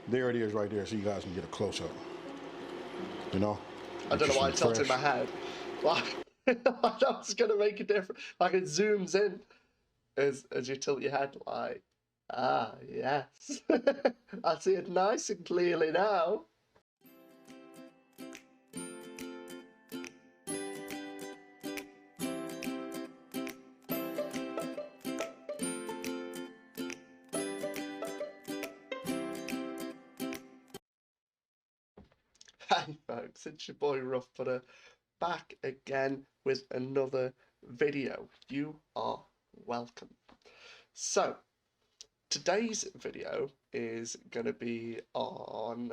There it is right there, so you guys can get a close-up. You know? I don't know why it tilted my head. Like, that's going to make a difference. Like, it zooms in as you tilt your head, like, ah, yes. I see it nice and clearly now. Hey folks, it's your boy Rough Butter, back again with another video. You are welcome. So, today's video is going to be on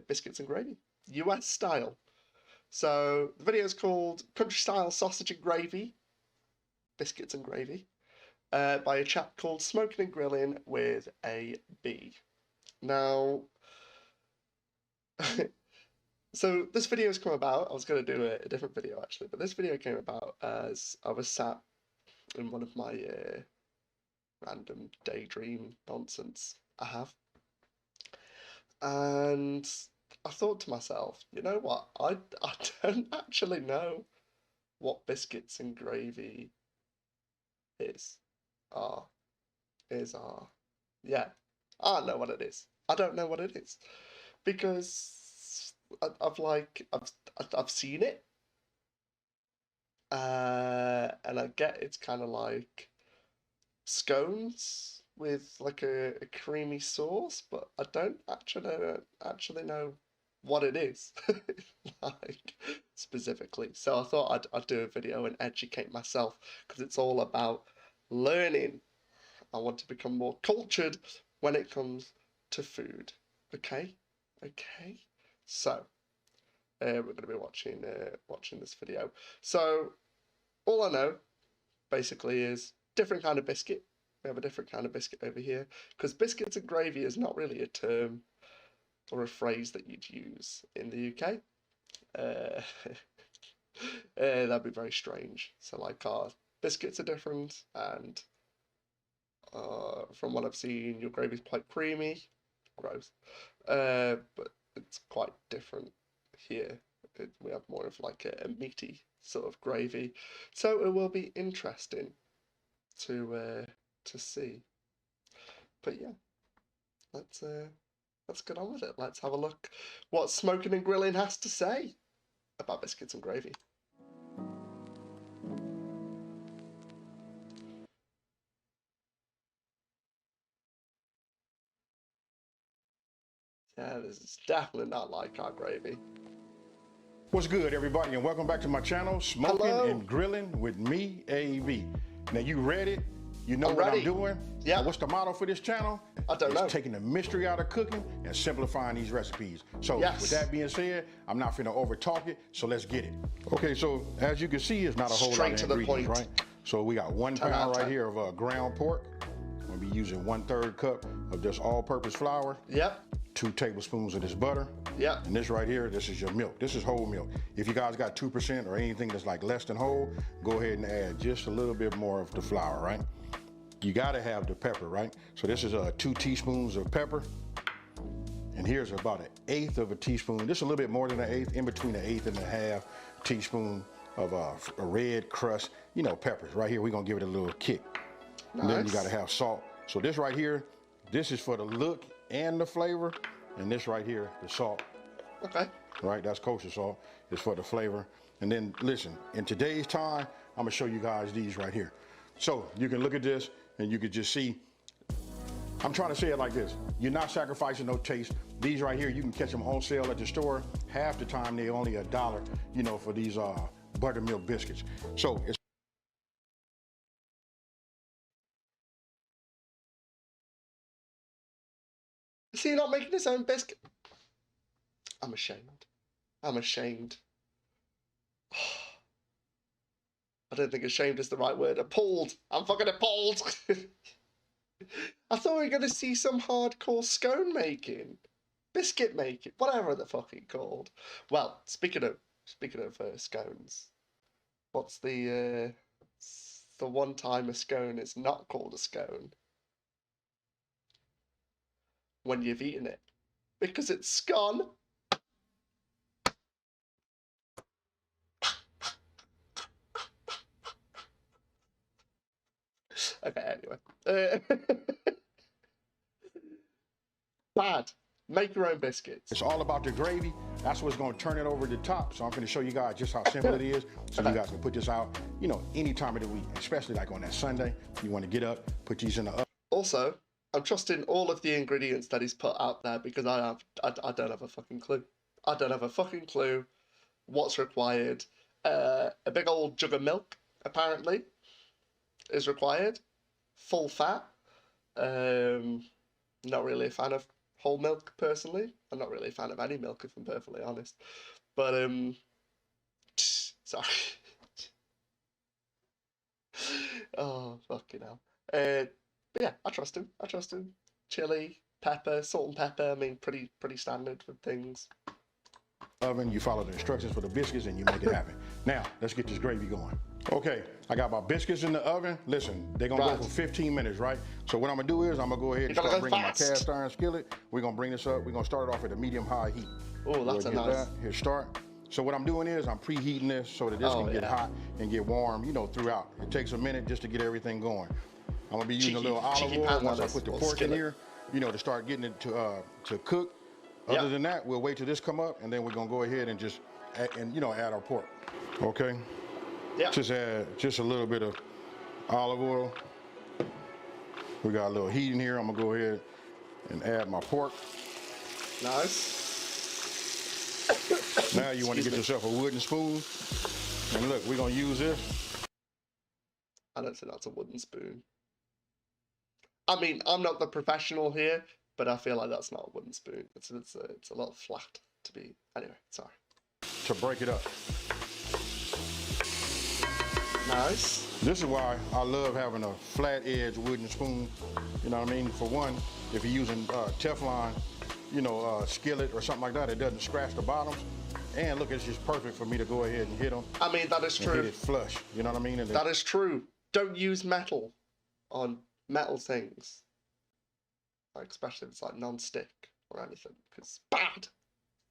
biscuits and gravy, US style. So, the video is called Country Style Sausage and Gravy, Biscuits and Gravy, by a chap called Smoking and Grilling with a B. Now, so this video has come about. I was going to do a different video actually, but this video came about as I was sat in one of my random daydream nonsense I have, and I thought to myself, you know what? I don't actually know what biscuits and gravy is. Yeah, I don't know what it is. I don't know what it is because I've seen it, and I get it's kind of like scones with like a creamy sauce, but I don't actually know what it is, like specifically. So I thought I'd do a video and educate myself because it's all about learning. I want to become more cultured when it comes to food. Okay, okay. So we're going to be watching this video. So all I know basically is different kind of biscuit. We have a different kind of biscuit over here because biscuits and gravy is not really a term or a phrase that you'd use in the UK. That'd be very strange. So like our biscuits are different, and from what I've seen, your gravy's quite creamy. Gross. But it's quite different here. We have more of like a meaty sort of gravy. So it will be interesting to see. But yeah, let's get on with it. Let's have a look what Smoking and Grilling has to say about biscuits and gravy. Yeah, this is definitely not like our gravy. What's good, everybody, and welcome back to my channel, Smoking and Grilling with me, AV. Now, you ready? You know what I'm doing? Yeah. What's the motto for this channel? I don't know. It's taking the mystery out of cooking and simplifying these recipes. So with that being said, I'm not finna over talk it, so let's get it. Okay, so as you can see, it's not a whole lot of ingredients, right? So we got 1 pound right here of ground pork. I'm gonna be using 1/3 cup of this all-purpose flour. Yep. 2 tablespoons of this butter. Yeah. And this right here, this is your milk. This is whole milk. If you guys got 2% or anything that's like less than whole, go ahead and add just a little bit more of the flour, right? You gotta have the pepper, right? So this is 2 teaspoons of pepper. And here's about 1/8 of a teaspoon. This is a little bit more than 1/8, in between 1/8 and 1/2 teaspoon of a red crust, you know, peppers. Right here, we're gonna give it a little kick. Nice. And then you gotta have salt. So this right here, this is for the look and the flavor, and this right here, the salt. Okay. Right, that's kosher salt. It's for the flavor. And then listen, in today's time, I'm gonna show you guys these right here. So you can look at this and you can just see, I'm trying to say it like this. You're not sacrificing no taste. These right here, you can catch them on sale at the store. Half the time, they're only $1, you know, for these buttermilk biscuits. So it's Is he not making his own biscuit? I'm ashamed. I'm ashamed. I don't think ashamed is the right word. Appalled. I'm fucking appalled. I thought we were going to see some hardcore scone making, biscuit making, whatever the fuck it's called. Well, speaking of scones, what's the one time a scone is not called a scone? When you've eaten it. because it's gone. Okay, anyway. Bad. Make your own biscuits. It's all about the gravy. That's what's going to turn it over the top. So I'm going to show you guys just how simple it is. So you guys can put this out, you know, any time of the week, especially like on that Sunday. You want to get up, put these in the oven. Also, I'm trusting all of the ingredients that he's put out there because I don't have a fucking clue. I don't have a fucking clue what's required. A big old jug of milk, apparently, is required. Full fat. Not really a fan of whole milk, personally. I'm not really a fan of any milk, if I'm perfectly honest. But, sorry. Oh, fucking hell. But yeah, I trust him. I trust him. Chili, pepper, salt and pepper. I mean, pretty standard with things. Oven, you follow the instructions for the biscuits and you make it happen. Now, let's get this gravy going. Okay, I got my biscuits in the oven. Listen, they're gonna go for 15 minutes, right? So what I'm gonna do is I'm gonna go ahead and start bringing my cast iron skillet. We're gonna bring this up. We're gonna start it off at a medium-high heat. Oh, that's a nice. Here, start. So what I'm doing is I'm preheating this so that this can get hot and get warm, you know, throughout. It takes a minute just to get everything going. I'm gonna be using a little olive oil once I put the pork in here, you know, to start getting it to cook. Other than that, we'll wait till this come up, and then we're gonna go ahead and just add our pork. Okay. Yeah. Just add just a little bit of olive oil. We got a little heat in here. I'm gonna go ahead and add my pork. Nice. Now you want to get yourself a wooden spoon, and look, we're gonna use this. I don't think that's a wooden spoon. I mean, I'm not the professional here, but I feel like that's not a wooden spoon. It's a lot flat to be. Anyway, sorry. To break it up. Nice. This is why I love having a flat edge wooden spoon. You know what I mean? For one, if you're using Teflon, you know, skillet or something like that, it doesn't scratch the bottoms. And look, it's just perfect for me to go ahead and hit them. I mean, that is true. Hit it flush. You know what I mean? And that is true. Don't use metal on metal things. Like, especially if it's like non-stick or anything, because bad.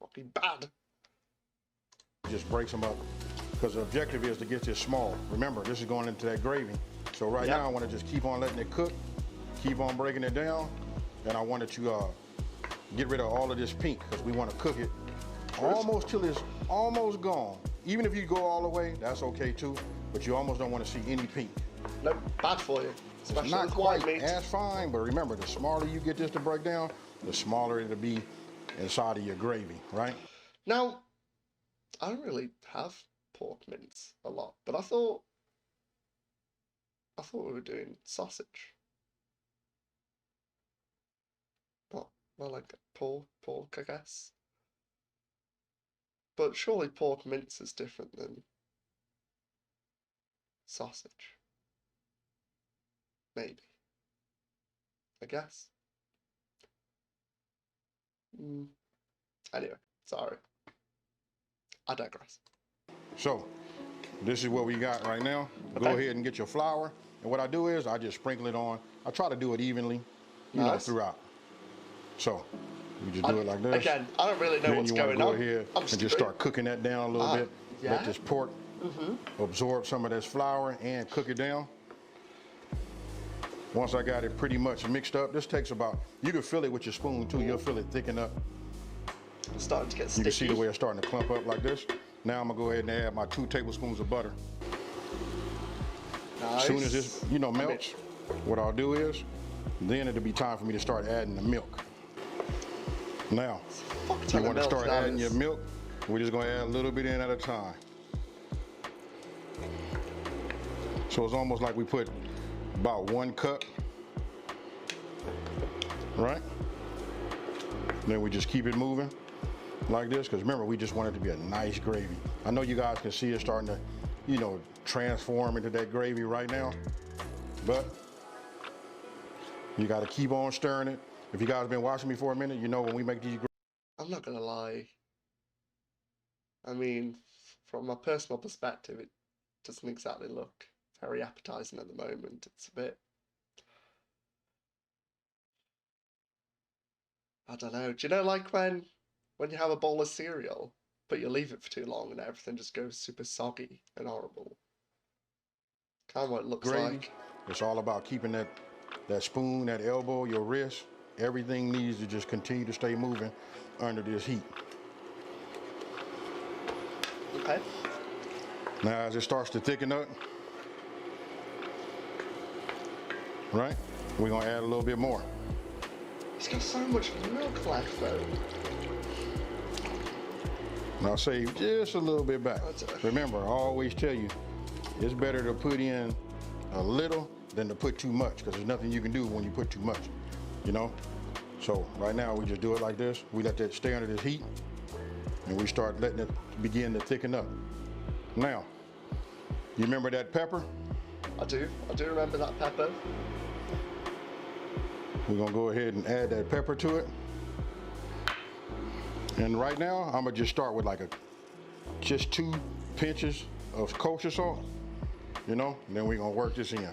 Fucking bad. Just breaks them up. Because the objective is to get this small. Remember, this is going into that gravy. So right now I want to just keep on letting it cook, keep on breaking it down, and I wanted to get rid of all of this pink because we want to cook it almost till it's almost gone. Even if you go all the way, that's okay too, but you almost don't want to see any pink. Nope, bad for you. It's not quite as fine, but remember, the smaller you get this to break down, the smaller it'll be inside of your gravy, right? Now, I don't really have pork mince a lot, but I thought we were doing sausage. Not like pork, I guess. But surely pork mince is different than sausage. Maybe. I guess. Anyway, sorry. I digress. So, this is what we got right now. Okay. Go ahead and get your flour. And what I do is I just sprinkle it on. I try to do it evenly, you know, throughout. So, you just do it like this. Again, I don't really know what's going on. Go ahead and just start cooking that down a little bit. Yeah. Let this pork absorb some of this flour and cook it down. Once I got it pretty much mixed up, this takes about, you can feel it with your spoon too. You'll feel it thicken up. It's starting to get sticky. You can see the way it's starting to clump up like this. Now I'm gonna go ahead and add my 2 tablespoons of butter. Nice. As soon as this, you know, melts, what I'll do is, then it'll be time for me to start adding the milk. Now, you want to start adding your milk. We're just gonna add a little bit in at a time. So it's almost like we put about 1 cup, right? Then we just keep it moving like this, because remember, we just want it to be a nice gravy. I know you guys can see it starting to, you know, transform into that gravy right now, but you got to keep on stirring it. If you guys have been watching me for a minute, you know when we make these. I'm not gonna lie. I mean, from a personal perspective, it doesn't exactly look very appetizing at the moment. It's a bit. I don't know. Do you know like when you have a bowl of cereal, but you leave it for too long and everything just goes super soggy and horrible? Kind of what it looks Gravy. like. It's all about keeping that spoon, that elbow, your wrist. Everything needs to just continue to stay moving under this heat. Okay. Now as it starts to thicken up, right, we're gonna add a little bit more. It's got so much milk left though. And I'll save just a little bit back. Remember, I always tell you, it's better to put in a little than to put too much, because there's nothing you can do when you put too much, you know? So right now we just do it like this. We let that stay under this heat, and we start letting it begin to thicken up. Now, you remember that pepper? I do remember that pepper. We're gonna go ahead and add that pepper to it. And right now, I'm gonna just start with like just 2 pinches of kosher salt, you know, and then we're gonna work this in.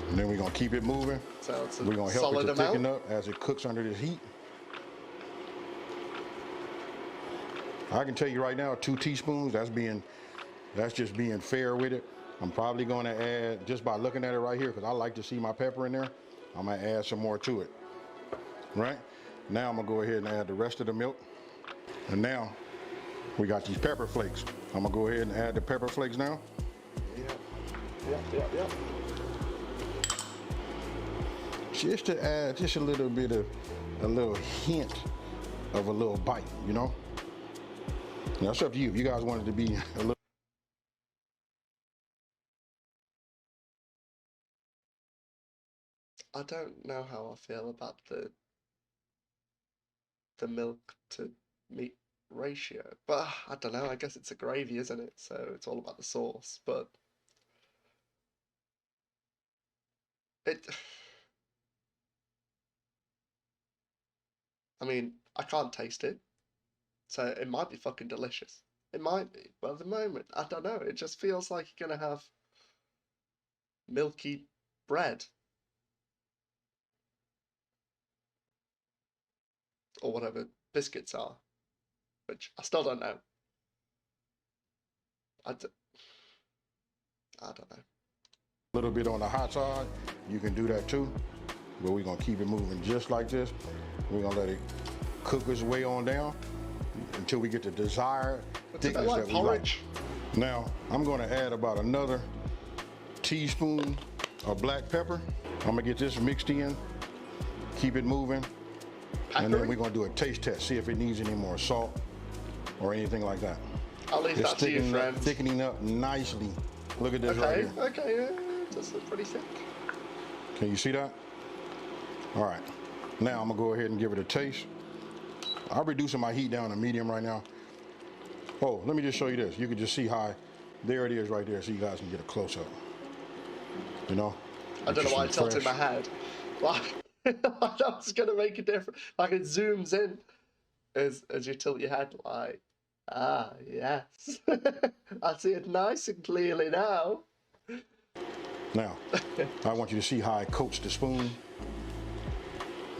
And then we're gonna keep it moving. So it's a we're gonna help it solid to amount. thicken up as it cooks under this heat. I can tell you right now, 2 teaspoons, that's just being fair with it. I'm probably gonna add, just by looking at it right here, because I like to see my pepper in there, I'm gonna add some more to it, right? Now I'm gonna go ahead and add the rest of the milk. And now we got these pepper flakes. I'm gonna go ahead and add the pepper flakes now. Yep. Just to add just a little bit of, a little hint of a little bite, you know? Now it's up to you. If you guys want it to be a little. I don't know how I feel about the milk to meat ratio, but I don't know. I guess it's a gravy, isn't it? So it's all about the sauce. But it, I mean, I can't taste it, so it might be fucking delicious. It might be, but at the moment, I don't know. It just feels like you're gonna have milky bread or whatever biscuits are, which I still don't know. I don't know. A little bit on the hot side, you can do that too, but we're gonna keep it moving just like this. We're gonna let it cook its way on down until we get the desired thickness like that we porridge. like. Now, I'm gonna add about another teaspoon of black pepper. I'm gonna get this mixed in, keep it moving, and then we're gonna do a taste test, see if it needs any more salt or anything like that. I'll leave that to you, friends. Thickening up nicely. Look at this right here. Okay, yeah, this is pretty thick. Can you see that? All right. Now I'm gonna go ahead and give it a taste. I'm reducing my heat down to medium right now. Oh, let me just show you this. You can just see how, there it is right there, so you guys can get a close up. You know? I don't know why I tilted my head. Like, that was gonna make a difference. Like it zooms in as you tilt your head. Like, ah, yes, I see it nice and clearly now. Now, I want you to see how it coats the spoon.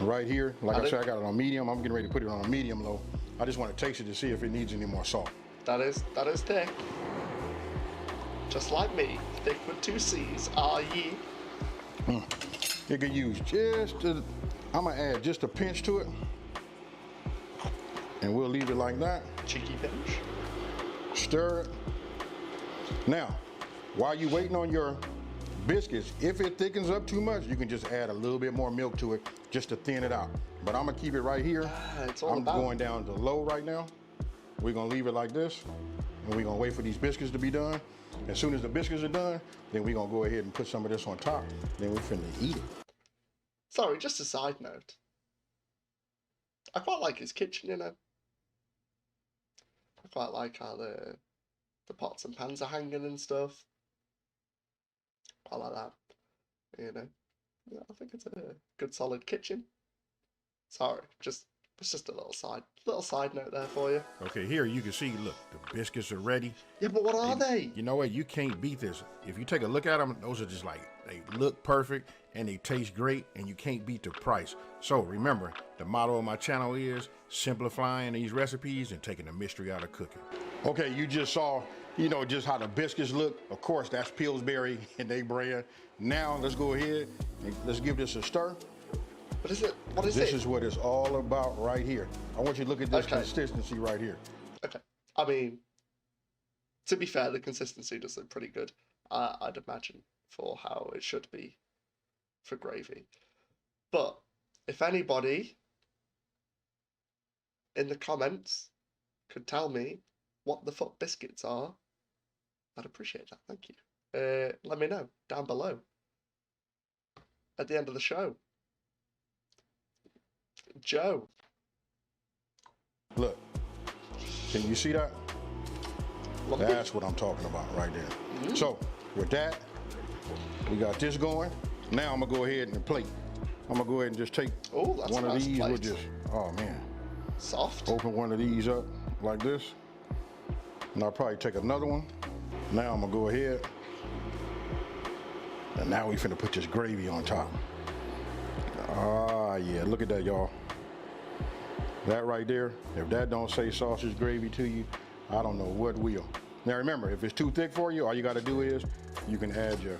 Right here, like I said, I got it on medium. I'm getting ready to put it on a medium low. I just want to taste it to see if it needs any more salt. That is thick. Just like me, thick with 2 C's, are ye? You could use I'm gonna add just a pinch to it. And we'll leave it like that. Cheeky pinch. Stir it. Now, while you're waiting on your biscuits, if it thickens up too much, you can just add a little bit more milk to it just to thin it out. But I'm gonna keep it right here. I'm going down to low right now. We're gonna leave it like this, and we're gonna wait for these biscuits to be done. As soon as the biscuits are done, then we're gonna go ahead and put some of this on top. Then we're finna eat it. Sorry, just a side note. I quite like his kitchen, you know. I quite like how the pots and pans are hanging and stuff. I like that, you know. Yeah, I think it's a good solid kitchen. Sorry, it's just a little side note there for you. Okay, here you can see, look, the biscuits are ready. Yeah, but what are they? You know what, you can't beat this. If you take a look at them, those are just like They look perfect and they taste great, and you can't beat the price. So remember, the motto of my channel is simplifying these recipes and taking the mystery out of cooking. Okay, you just saw, just how the biscuits look. Of course, that's Pillsbury and they brand. Now let's go ahead and let's give this a stir. What is it? What is This it? is what it's all about right here. I want you to look at this consistency right here. Okay. I mean, to be fair, the consistency does look pretty good, I'd imagine, for how it should be for gravy. But if anybody in the comments could tell me what the fuck biscuits are, I'd appreciate that. Thank you. Let me know down below at the end of the show. Joe. Look, can you see that? That's what I'm talking about right there. So with that, we got this going. Now I'm gonna go ahead and plate. I'm gonna go ahead and just take one of these. We'll just, oh man. Soft. Open one of these up like this. And I'll probably take another one. Now I'm gonna go ahead. And now we finna put this gravy on top. Ah, yeah, look at that, y'all. That right there, if that don't say sausage gravy to you, I don't know what will. Now remember, if it's too thick for you, all you gotta do is, you can add your,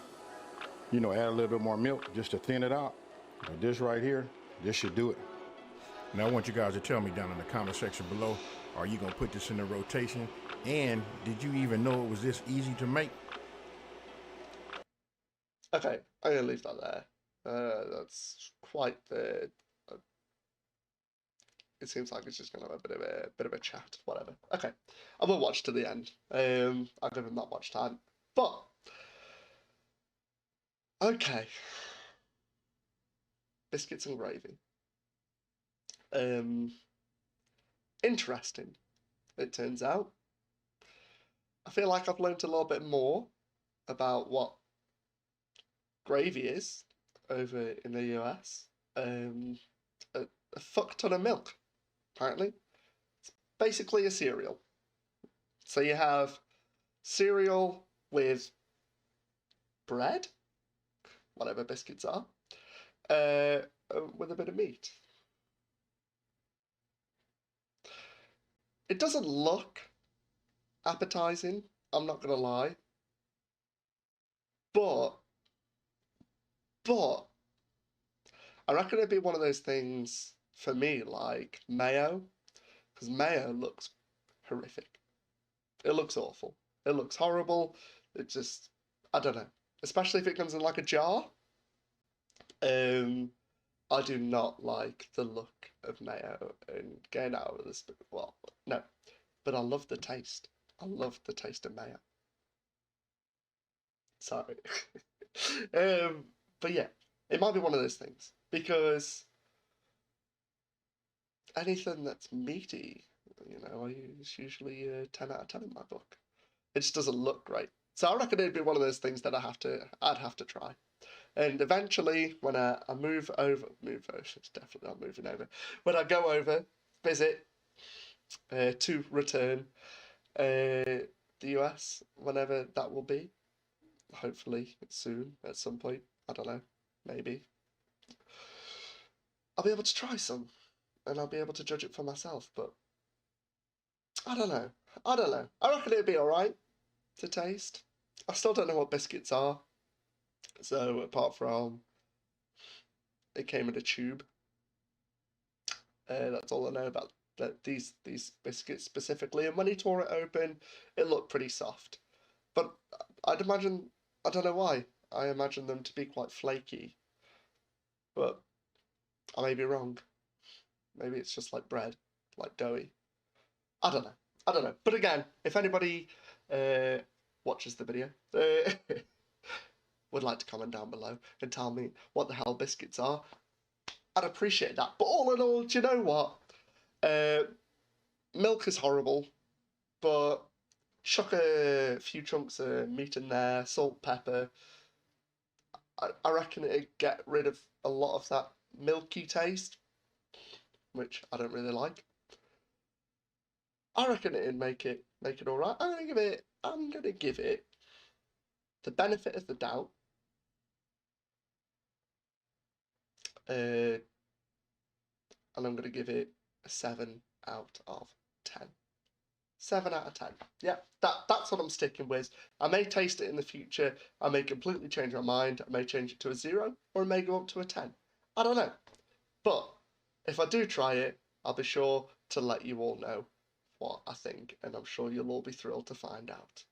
add a little bit more milk just to thin it out. But this right here, this should do it. Now I want you guys to tell me down in the comment section below, are you gonna put this in the rotation? And did you even know it was this easy to make? Okay, I'm gonna leave that there. That's quite the. It seems like it's just gonna have a bit of a chat, whatever. Okay, I will watch to the end. I'll give him that much time, but okay, biscuits and gravy. Interesting. It turns out. I feel like I've learned a little bit more about what gravy is over in the US. A fuck ton of milk, apparently. It's basically a cereal. So you have cereal with bread, whatever biscuits are, with a bit of meat. It doesn't look appetizing, I'm not gonna lie. But I reckon it'd be one of those things for me like mayo, because mayo looks horrific. It looks awful. It looks horrible. It just, I don't know. Especially if it comes in like a jar. I do not like the look of mayo and getting out of this. Well, no, but I love the taste. I love the taste of mayo. Sorry. But yeah, it might be one of those things because anything that's meaty, is usually a 10 out of 10 in my book. It just doesn't look great. So I reckon it'd be one of those things that I'd have to try. And eventually, when I move over, it's definitely not moving over. When I go over, visit, to return, the US, whenever that will be, hopefully soon, at some point, I don't know, maybe, I'll be able to try some, and I'll be able to judge it for myself, but I don't know. I reckon it'd be alright to taste. I still don't know what biscuits are. So apart from it came in a tube, that's all I know about these biscuits specifically. And when he tore it open, it looked pretty soft. But I'd imagine, I don't know why, I imagine them to be quite flaky. But I may be wrong. Maybe it's just like bread, like doughy. I don't know. But again, if anybody watches the video, would like to comment down below and tell me what the hell biscuits are, I'd appreciate that. But all in all, do you know what? Milk is horrible, but chuck a few chunks of meat in there, salt, pepper. I reckon it'd get rid of a lot of that milky taste, which I don't really like. I reckon it'd make it alright. I'm gonna give it the benefit of the doubt and I'm going to give it a 7 out of 10. 7 out of 10. Yeah, that's what I'm sticking with. I may taste it in the future. I may completely change my mind. I may change it to a 0, or it may go up to a 10. I don't know. But if I do try it, I'll be sure to let you all know what I think, and I'm sure you'll all be thrilled to find out.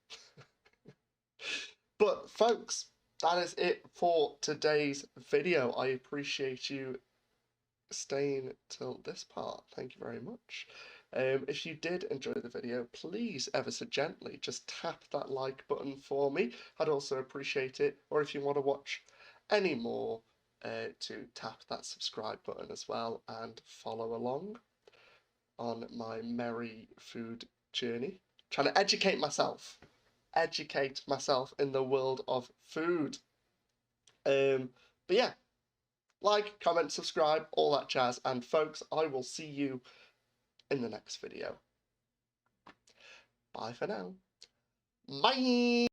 But folks, that is it for today's video. I appreciate you staying till this part. Thank you very much. If you did enjoy the video, please ever so gently just tap that like button for me. I'd also appreciate it. Or if you want to watch any more, to tap that subscribe button as well and follow along on my merry food journey. Trying to educate myself in the world of food. But yeah, like, comment, subscribe, all that jazz. And folks, I will see you in the next video. Bye for now. Bye!